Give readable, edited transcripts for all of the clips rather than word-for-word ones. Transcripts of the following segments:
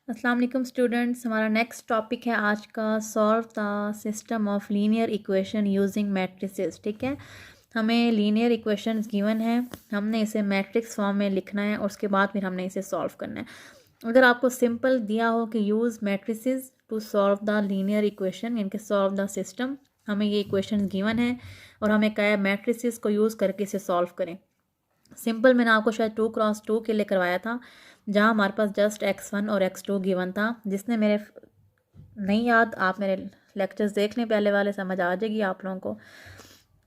अस्सलाम वालेकुम स्टूडेंट्स। हमारा नेक्स्ट टॉपिक है आज का solve the system of linear equation using matrices. ठीक है, हमें लीनियर इक्वेशंस गिवन है, हमने इसे मैट्रिक्स फॉर्म में लिखना है और उसके बाद फिर हमने इसे सॉल्व करना है। अगर आपको सिंपल दिया हो कि use matrices to solve the linear equation यानी कि सॉल्व द सिस्टम, हमें ये इक्वेशन गिवन है और हमें कहा है मैट्रिसेस को यूज़ करके इसे सॉल्व करें। सिंपल मैंने आपको शायद 2x2 के लिए करवाया था, जहाँ हमारे पास जस्ट x1 और x2 गिवन था। जिसने मेरे नहीं याद, आप मेरे लेक्चर्स देख लें पहले वाले, समझ आ जाएगी आप लोगों को।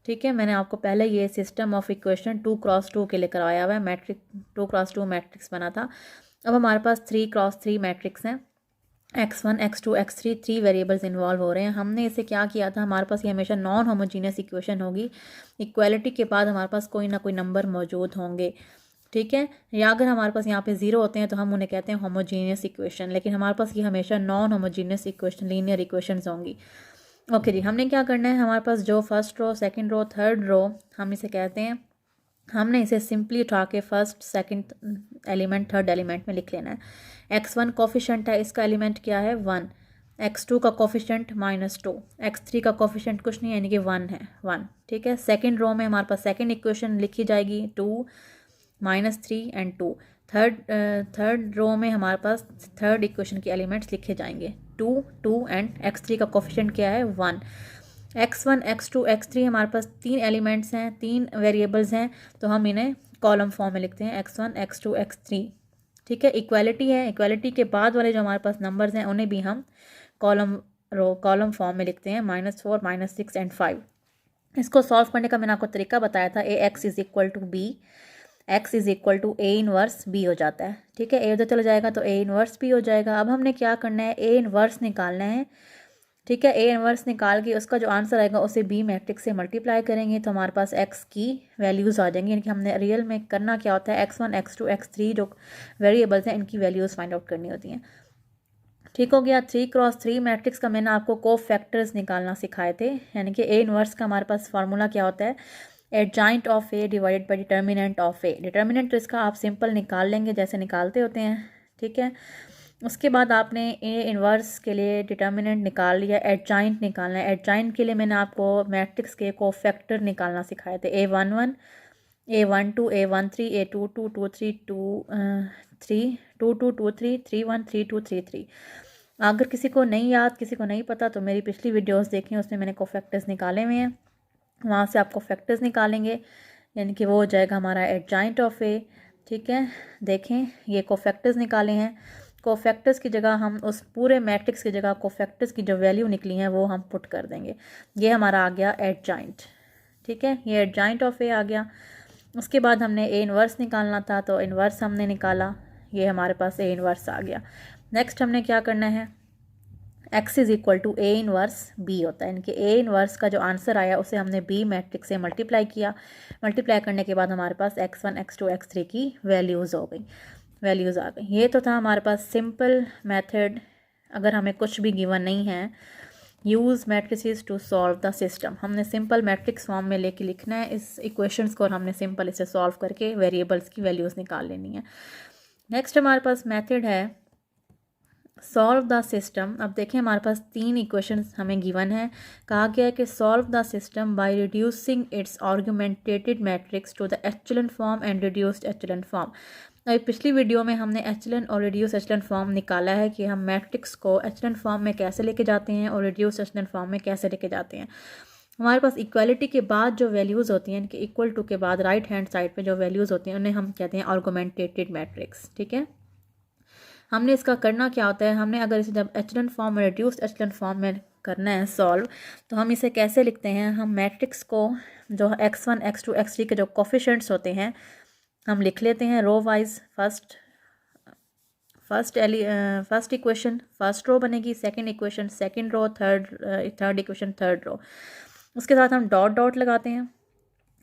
ठीक है, मैंने आपको पहले ये सिस्टम ऑफ इक्वेशन 2x2 के लिए करवाया हुआ है, मैट्रिक 2x2 मैट्रिक्स बना था। अब हमारे पास 3x3 मैट्रिक्स हैं, x1 x2 x3 3 variables involve हो रहे हैं। हमने इसे क्या किया था, हमारे पास ये हमेशा नॉन होमोजीनियस इक्वेशन होगी, इक्वालिटी के बाद हमारे पास कोई ना कोई नंबर मौजूद होंगे। ठीक है, या अगर हमारे पास यहाँ पे ज़ीरो होते हैं तो हम उन्हें कहते हैं होमोजीनियस इक्वेशन, लेकिन हमारे पास ये हमेशा non homogeneous equation linear equations होंगी। ओके जी, हमने क्या करना है, हमारे पास जो first row second row third row हम इसे कहते हैं, हमने इसे सिंपली उठा के first second element third element में लिख लेना है। x1 कोफिशेंट है, इसका एलिमेंट क्या है 1। x2 का कोफिशेंट -2, x3 का कोफिशेंट कुछ नहीं है यानी कि 1 है 1। ठीक है, सेकंड रो में हमारे पास सेकंड इक्वेशन लिखी जाएगी 2 -3 एंड 2। थर्ड रो में हमारे पास थर्ड इक्वेशन के एलिमेंट्स लिखे जाएंगे 2 2 एंड x3 का कोफिशेंट क्या है 1। x1 x2 x3 हमारे पास तीन एलिमेंट्स हैं, तीन वेरिएबल्स हैं, तो हम इन्हें कॉलम फॉर्म में लिखते हैं x1 x2 x3। ठीक है, इक्वालिटी है, इक्वालिटी के बाद वाले जो हमारे पास नंबर्स हैं उन्हें भी हम कॉलम फॉर्म में लिखते हैं -4 -6 एंड 5। इसको सॉल्व करने का मैंने आपको तरीका बताया था, ax is equal to b, x is equal to a inverse b हो जाता है। ठीक है, a उधर चला जाएगा तो a इनवर्स b हो जाएगा। अब हमने क्या करना है, a इनवर्स निकालना है। ठीक है, a इनवर्स निकाल के उसका जो आंसर आएगा उसे b मैट्रिक्स से मल्टीप्लाई करेंगे तो हमारे पास x की वैल्यूज़ आ जाएंगी। यानी कि हमने रियल में करना क्या होता है, x1 x2 x3 जो वेरिएबल्स हैं इनकी वैल्यूज़ फाइंड आउट करनी होती हैं। ठीक हो गया। 3x3 मैट्रिक्स का मैंने आपको को फैक्टर्स निकालना सिखाए थे, यानी कि a इनवर्स का हमारे पास फार्मूला क्या होता है, adjoint of A divided by determinant of A. Determinant तो इसका आप सिंपल निकाल लेंगे जैसे निकालते होते हैं। ठीक है, उसके बाद आपने ए इनवर्स के लिए डिटर्मिनेंट निकाल लिया, एडजॉइंट निकालना है। एडजॉइंट के लिए मैंने आपको मैट्रिक्स के कोफैक्टर निकालना सिखाए थे, A11 A12 A13 A22 23 3 22 23 31 32 33। अगर किसी को नहीं याद, किसी को नहीं पता तो मेरी पिछली वीडियोस देखें, उसमें मैंने कोफैक्टर्स निकाले हुए हैं, वहाँ से आपको फैक्टर्स निकालेंगे, यानी कि वो हो जाएगा हमारा एडजॉइंट ऑफ ए। ठीक है, देखें ये कोफैक्टर्स निकाले हैं, कोफैक्टर्स की जगह हम उस पूरे मैट्रिक्स की जगह कोफैक्टर्स की जो वैल्यू निकली है वो हम पुट कर देंगे। ये हमारा आ गया एडजॉइंट। ठीक है, ये एडजॉइंट ऑफ ए आ गया। उसके बाद हमने ए इनवर्स निकालना था तो इनवर्स हमने निकाला, ये हमारे पास ए इनवर्स आ गया। नेक्स्ट हमने क्या करना है, x is equal to a inverse b होता है, यानी कि ए इनवर्स का जो आंसर आया उसे हमने बी मैट्रिक्स से मल्टीप्लाई किया। मल्टीप्लाई करने के बाद हमारे पास x1 x2 x3 की वैल्यूज़ हो गई, वैल्यूज़ आ गई। ये तो था हमारे पास सिंपल मेथड। अगर हमें कुछ भी गिवन नहीं है, use matrices to solve the system, हमने सिंपल मैट्रिक्स फॉर्म में लेके लिखना है इस इक्वेशंस को और हमने सिंपल इसे सॉल्व करके वेरिएबल्स की वैल्यूज़ निकाल लेनी है। नेक्स्ट हमारे पास मेथड है सॉल्व द सिस्टम। अब देखें हमारे पास तीन इक्वेशंस हमें गिवन है, कहा गया है कि solve the system by reducing its augmented matrix to the echelon form and reduced echelon form. अभी पिछली वीडियो में हमने एचेलन और रिड्यूस एचेलन फॉर्म निकाला है कि हम मैट्रिक्स को एचेलन फॉर्म में कैसे लेके जाते हैं और रिड्यूस एचेलन फॉर्म में कैसे लेके जाते हैं। हमारे पास इक्वालिटी के बाद जो वैल्यूज़ होती हैं, इनके इक्वल टू के बाद राइट हैंड साइड पे जो वैल्यूज़ होती हैं उन्हें हम कहते हैं आर्गुमेंटेटेड मैट्रिक्स। ठीक है, हमने इसका करना क्या होता है, हमने अगर इसे जब एचेलन फॉर्म और रिड्यूस्ड एचेलन फॉर्म में करना है सॉल्व, तो हम इसे कैसे लिखते हैं, हम मैट्रिक्स को जो x1 x2 x3 के जो कोफिशिएंट्स होते हैं हम लिख लेते हैं row wise. First equation first row बनेगी, second equation second row, third equation third row. उसके साथ हम डॉट डॉट लगाते हैं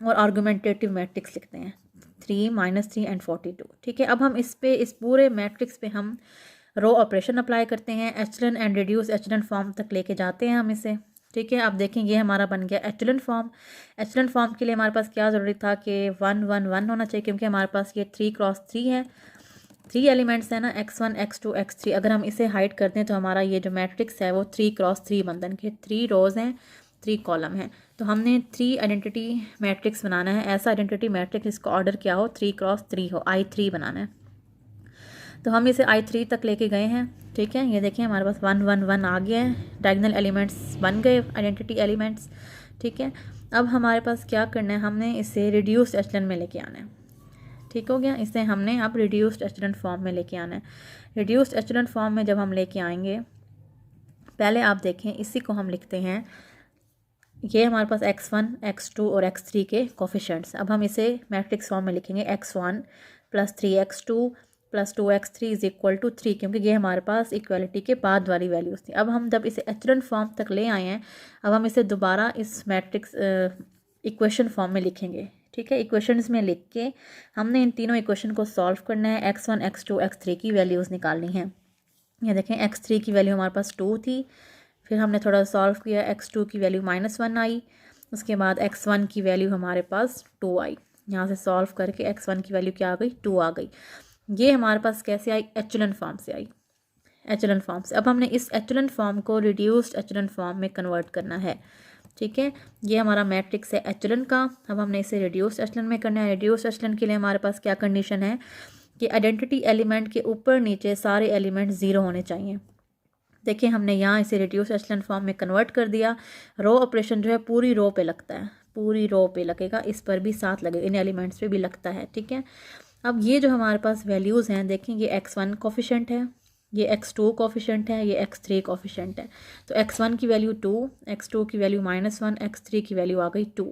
और आर्गुमेंटेटिव मैट्रिक्स लिखते हैं 3 -3 एंड 42। ठीक है, अब हम इस पूरे मैट्रिक्स पे हम रो ऑपरेशन अप्लाई करते हैं, एचेलन एंड रिड्यूस एचेलन फॉर्म तक लेके जाते हैं हम इसे। ठीक है, अब देखें ये हमारा बन गया एचेलन फॉर्म। एचेलन फॉर्म के लिए हमारे पास क्या ज़रूरी था कि 1 1 1 होना चाहिए, क्योंकि हमारे पास ये 3x3 है। 3 एलिमेंट्स हैं ना, x1 x2 x3, अगर हम इसे हाइड करते हैं तो हमारा ये जो मैट्रिक्स है वो 3x3 बंधन के 3 रोज़ हैं 3 कॉलम हैं। तो हमने 3 आइडेंटिटी मैट्रिक्स बनाना है, ऐसा आइडेंटिटी मैट्रिक्स जिसका ऑर्डर क्या हो 3x3 हो, I3 बनाना है। तो हम इसे I3 तक लेके गए हैं, ठीक है। ये देखिए हमारे पास 1 1 1 आ गया है, डायगोनल एलिमेंट्स बन गए आइडेंटिटी एलिमेंट्स, ठीक है। अब हमारे पास क्या करना है, हमने इसे रिड्यूस्ड एचेलॉन में लेके आना है, ठीक हो गया। इसे हमने अब रिड्यूस्ड एचेलॉन फॉर्म में लेके आना है। रिड्यूस्ड एचेलॉन फॉर्म में जब हम लेके आएंगे, पहले आप देखें इसी को हम लिखते हैं, ये हमारे पास x1 x2 और x3 के कोफिशिएंट्स। अब हम इसे मैट्रिक्स फॉर्म में लिखेंगे x1 + 3x2 + 2x3 is equal to 3, क्योंकि ये हमारे पास इक्वालिटी के बाद वाली वैल्यूज़ थी। अब हम जब इसे एचेलॉन फॉर्म तक ले आए हैं, अब हम इसे दोबारा इस मैट्रिक्स इक्वेशन फॉर्म में लिखेंगे, ठीक है। इक्वेशंस में लिख के हमने इन तीनों इक्वेशन को सॉल्व करना है, x1 x2 x3 की वैल्यूज़ निकालनी है। ये देखें x3 की वैल्यू हमारे पास 2 थी, फिर हमने थोड़ा सॉल्व किया, x2 की वैल्यू -1 आई, उसके बाद x1 की वैल्यू हमारे पास 2 आई। यहाँ से सॉल्व करके x1 की वैल्यू क्या आ गई, 2 आ गई। ये हमारे पास कैसे आई, एचेलॉन फॉर्म से आई, एचेलॉन फॉर्म से। अब हमने इस एचेलॉन फॉर्म को रिड्यूस्ड एचेलॉन फॉर्म में कन्वर्ट करना है, ठीक है। ये हमारा मैट्रिक्स है एचेलॉन का, अब हमने इसे रिड्यूस्ड एचेलॉन में करना है। रिड्यूस्ड एचेलॉन के लिए हमारे पास क्या कंडीशन है कि आइडेंटिटी एलिमेंट के ऊपर नीचे सारे एलिमेंट 0 होने चाहिए। देखिए हमने यहाँ इसे रिड्यूस एचेलॉन फॉर्म में कन्वर्ट कर दिया। रो ऑपरेशन जो है पूरी रो पे लगता है, पूरी रो पे लगेगा, इस पर भी साथ लगेगा, इन एलिमेंट्स पे भी लगता है, ठीक है। अब ये जो हमारे पास वैल्यूज़ हैं, देखें ये x1 कोफिशिएंट है, ये x2 कोफिशिएंट है, ये x3 कोफिशिएंट है। तो x1 की वैल्यू 2, x2 की वैल्यू -1, x3 की वैल्यू आ गई 2।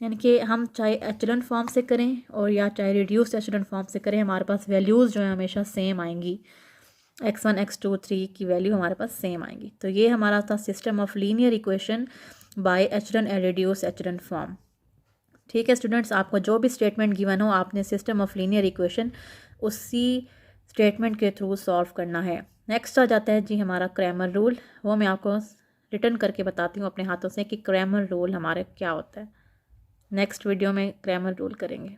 यानी कि हम चाहे एचेलॉन फॉर्म से करें और या चाहे रिड्यूस्ड एचेलॉन फॉर्म से करें, हमारे पास वैल्यूज़ जो है हमेशा सेम आएंगी, x1 x2 3 की वैल्यू हमारे पास सेम आएंगी। तो ये हमारा था system of linear equation by echelon and reduced echelon form, ठीक है। स्टूडेंट्स, आपको जो भी स्टेटमेंट गिवन हो, आपने सिस्टम ऑफ लीनियर इक्वेशन उसी स्टेटमेंट के थ्रू सॉल्व करना है। नेक्स्ट आ जाता है जी हमारा क्रैमर रूल, वो मैं आपको रिटर्न करके बताती हूँ अपने हाथों से कि क्रैमर रूल हमारे क्या होता है। नेक्स्ट वीडियो में क्रैमर रूल करेंगे।